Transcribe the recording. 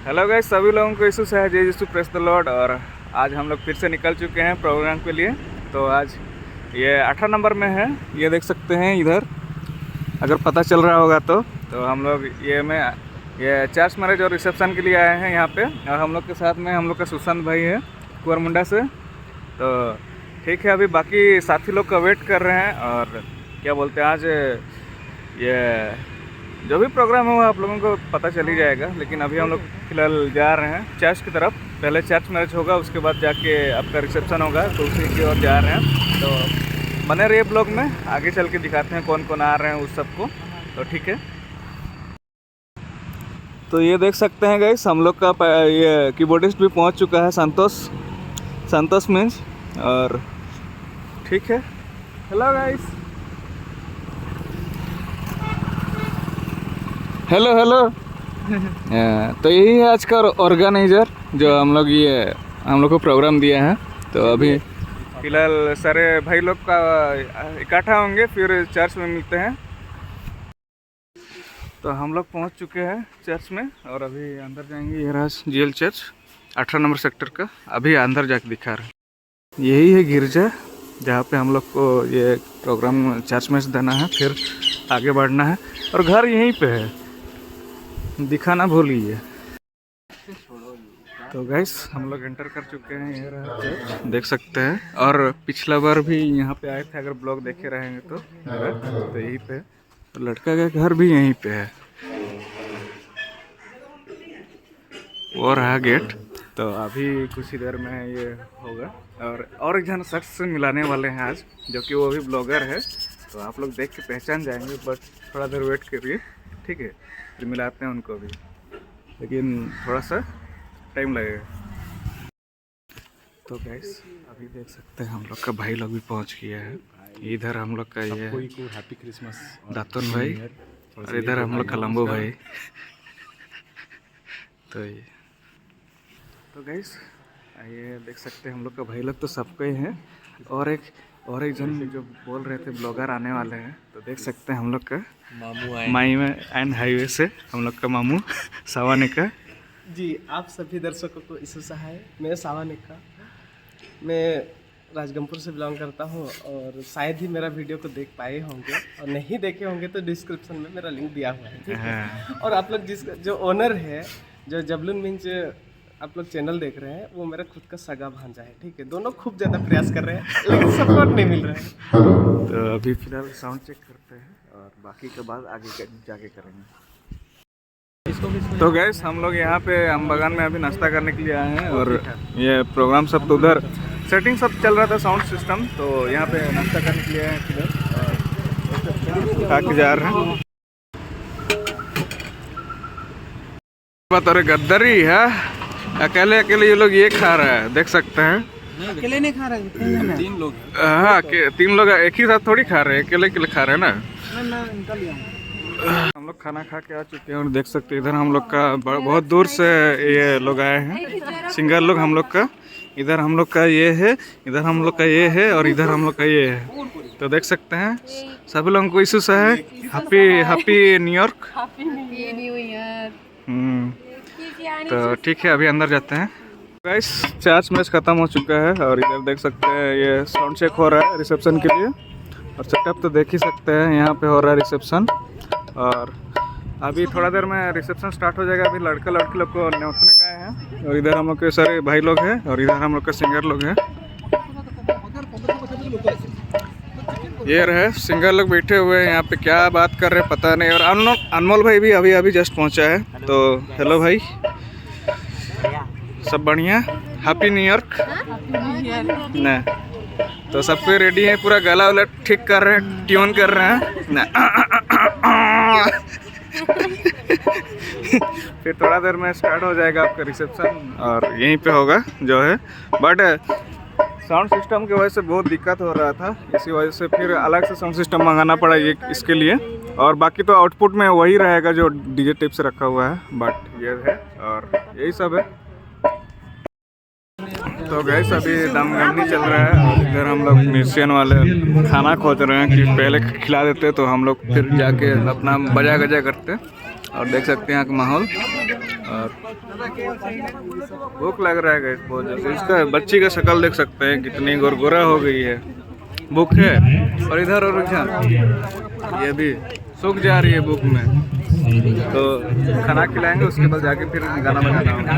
Hello guys, सभी लोगों को यीशु से है, जय यीशु, प्रेस द लॉर्ड। और आज हम लोग फिर से निकल चुके हैं प्रोग्राम के लिए। तो आज ये 18 नंबर में है, ये देख सकते हैं इधर, अगर पता चल रहा होगा तो हम लोग ये चर्च मैरिज और रिसेप्शन के लिए आए हैं यहाँ पे। और हम लोग के साथ में हम लोग का सुशांत भाई है कुंवर मुंडा से। तो ठीक है, अभी बाकी साथी लोग का वेट कर रहे हैं। और क्या बोलते हैं, आज ये जो भी प्रोग्राम है वो आप लोगों को पता चल ही जाएगा। लेकिन अभी हम लोग फिलहाल जा रहे हैं चर्च की तरफ। पहले चर्च मैरिज होगा, उसके बाद जाके आपका रिसेप्शन होगा, तो उसी की ओर जा रहे हैं। तो बने रहिए ब्लॉग में, आगे चल के दिखाते हैं कौन कौन आ रहे हैं उस सबको। तो ठीक है, तो ये देख सकते हैं गाइस, हम लोग का ये कीबोर्डिस्ट भी पहुंच चुका है, संतोष मीन्स। और ठीक है, हेलो गाइस, हेलो तो यही है आज का ऑर्गेनाइजर जो हम लोग को प्रोग्राम दिया है। तो अभी फिलहाल सारे भाई लोग का इकट्ठा होंगे, फिर चर्च में मिलते हैं। तो हम लोग पहुंच चुके हैं चर्च में और अभी अंदर जाएंगे। ये रहा जीएल चर्च 18 नंबर सेक्टर का, अभी अंदर जाके दिखा रहे हैं। यही है गिरजा जहाँ पे हम लोग को ये प्रोग्राम चर्च में देना है, फिर आगे बढ़ना है। और घर यहीं पे है, दिखाना भूलिए। तो गाइस, हम लोग एंटर कर चुके हैं, ये रहा चर्च, देख सकते हैं। और पिछला बार भी यहाँ पे आए थे, अगर ब्लॉग देखे रहेंगे तो यहीं पे। तो लड़का का घर भी यहीं पे है, वो रहा गेट। तो अभी कुछ ही देर में ये होगा। और एक जन शख्स से मिलाने वाले हैं आज, जो कि वो भी ब्लॉगर है। तो आप लोग देख के पहचान जाएंगे, बस थोड़ा देर वेट करिए, ठीक है, फिर मिलाते हैं उनको भी, लेकिन थोड़ा सा टाइम लगेगा। तो गाइस, अभी देख सकते हैं हम लोग का भाई लोग भी पहुंच गया है। इधर हम लोग का ये हैप्पी क्रिसमस दातुन भाई, और इधर हम लोग का लंबो भाई। तो गाइस, ये देख सकते हैं हम लोग का भाई लोग तो सबको ही हैं। और एक जन जो बोल रहे थे ब्लॉगर आने वाले हैं, तो देख सकते हैं हम लोग का मामू माई में एंड हाईवे से हम लोग का मामू सावाने का जी। आप सभी दर्शकों को यीशु सहाय। मैं सावाने का, मैं राजगंजपुर से बिलोंग करता हूँ। और शायद ही मेरा वीडियो को देख पाए होंगे, और नहीं देखे होंगे तो डिस्क्रिप्शन में मेरा लिंक दिया हुआ है, ठीक है। और आप लोग जो ओनर है, जो जबलून मीन्स आप लोग चैनल देख रहे हैं, वो मेरा खुद का सगा भांजा है, ठीक है। दोनों खूब ज़्यादा प्रयास कर रहे हैं, लेकिन सपोर्ट नहीं मिल रहा है। तो अभी फिलहाल साउंड चेक करते हैं और बाकी के बाद आगे जाके करेंगे। तो गैस, हम लोग यहाँ पे अम बगान में अभी नाश्ता करने के लिए आए हैं। और ये प्रोग्राम सब तो उधर सेटिंग सब चल रहा था, साउंड सिस्टम। तो यहाँ पे नाश्ता करने के लिए आए हैं फिलहाल, खा के जा रहे हैं। बात और गद्दारी है, अकेले ये लोग ये खा रहा है, देख सकते हैं। अकेले नहीं खा रहे, 3 लोग। हाँ, 3 लोग एक ही साथ थोड़ी खा रहे हैं, अकेले खा रहे हैं ना। हम लोग खाना खा के आ चुके हैं और देख सकते हैं इधर हम लोग का बहुत दूर से ये लोग आए हैं, सिंगर लोग हम लोग का। इधर हम लोग का ये है, इधर हम लोग का ये है, और इधर हम लोग का ये है। तो देख सकते हैं सभी लोगों को यीशु से है, हैप्पी न्यू ईयर। तो ठीक है, अभी अंदर जाते हैं। गाइस, चर्च मैच खत्म हो चुका है और इधर देख सकते हैं ये साउंड चेक हो रहा है रिसेप्शन के लिए। और सेटअप तो देख ही सकते हैं, यहाँ पे हो रहा है रिसेप्शन। और अभी थोड़ा देर में रिसेप्शन स्टार्ट हो जाएगा। अभी लड़के लोग को न्योतने गए हैं, और इधर हम लोग के सारे भाई लोग हैं, और इधर हम लोग के सिंगर लोग हैं। ये रहे सिंगर लोग बैठे हुए हैं यहाँ पे, क्या बात कर रहे हैं पता नहीं। और अनमोल भाई भी अभी जस्ट पहुँचा है। तो हेलो भाई, सब बढ़िया, हैप्पी न्यू ईयर ना। तो सब कोई रेडी है, पूरा गला वाला ठीक कर रहे हैं, ट्यून कर रहे हैं ना। फिर थोड़ा देर में स्टार्ट हो जाएगा आपका रिसेप्शन, और यहीं पे होगा जो है। बट साउंड सिस्टम की वजह से बहुत दिक्कत हो रहा था, इसी वजह से फिर अलग से साउंड सिस्टम मंगाना पड़ा ये इसके लिए। और बाकी तो आउटपुट में वही रहेगा जो डीजे टिप से रखा हुआ है, बट ये है और यही सब है। तो गैस, अभी दमगंडी चल रहा है और इधर हम लोग म्यूजिशियन वाले खाना खोज रहे हैं कि पहले खिला देते तो हम लोग फिर जाके अपना बजा गजा करते। और देख सकते हैं यहाँ का माहौल। और भूख लग रहा है गाइस बहुत ज़्यादा। इसका बच्ची का शक्ल देख सकते हैं कितनी गोरगोरा हो गई है, भूख है। और इधर और इधर ये भी सूख जा रही है भूख में। तो खाना खिलाएंगे, उसके बाद जाके फिर गाना बजाना होगा।